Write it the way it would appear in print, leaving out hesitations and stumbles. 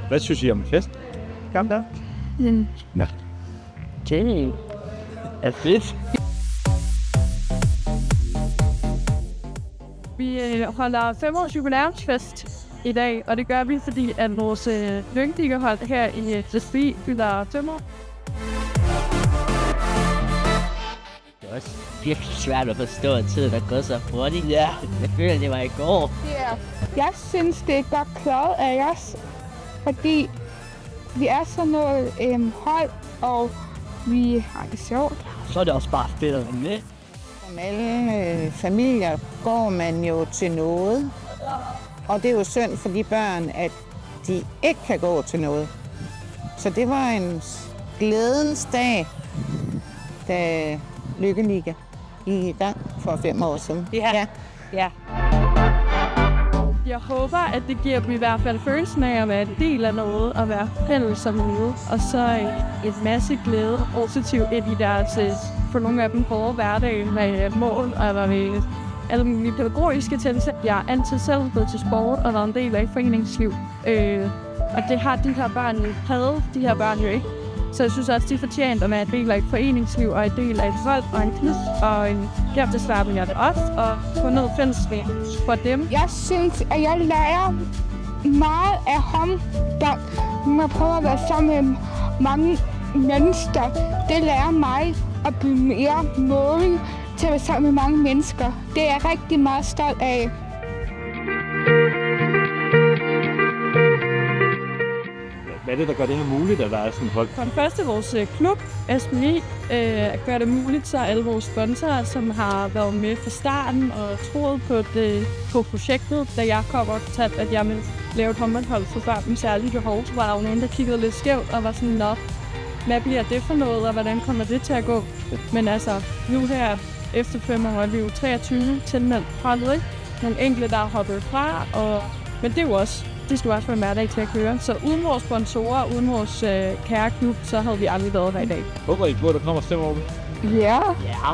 Hvad synes I om fest? Kom der. Nå. Det er fedt. Vi holder 5-års jubilæumsfest i dag, og det gør vi, fordi at vores lyngdykkerhold her i Slesvig fylder 5 år. Det er også virkelig svært at forstå, at tiden er gået så hurtigt. Ja, jeg føler, det var i går. Yeah. Jeg synes, det er godt klaret af os, fordi vi er sådan noget hold, og vi har det sjovt. Så er det også bare fedt at være med. Som alle familier går man jo til noget, og det er jo synd for de børn, at de ikke kan gå til noget. Så det var en glædens dag, da Lykkeliga i gang for 5 år siden. Ja. Jeg håber, at det giver dem i hvert fald følelsen af at være en del af noget, og være fælles om noget. Og så en masse glæde og positiv ind i deres, for nogle af dem, hårde hverdag med mål og med alle mulige pædagogiske tiltag. Jeg er altid selv gået til sport og været en del af foreningsliv. Og det har de her børn præget, de her børn jo ikke. Så jeg synes også, de fortjent at være en del af et foreningsliv og en del af et hold og en klub og en gennemsnitsværmning af det også, og få noget fællesskab for dem. Jeg synes, at jeg lærer meget af ham, der man prøver at være sammen med mange mennesker. Det lærer mig at blive mere modig til at være sammen med mange mennesker. Det er jeg rigtig meget stolt af. Hvad er det, der gør det her muligt, at der er sådan folk? For det første, vores klub, SMI, gør det muligt, så alle vores sponsorer, som har været med fra starten og troet på projektet, da jeg kom og fortalte, at jeg ville lave et håndboldhold for børn med særlige behov, så var der jo nogen, der kiggede lidt skævt og var sådan, nå, hvad bliver det for noget, og hvordan kommer det til at gå? Men altså, nu her efter 5 år er vi jo 23 tilmeldt holdet, ikke? Nogle enkelte, der har hoppet fra, men det er jo også, det skal også være en hverdag til at køre. Så uden vores sponsorer, uden vores kære klub, så havde vi aldrig været her i dag. Håber I på, at der kommer 5 år? Ja. Ja.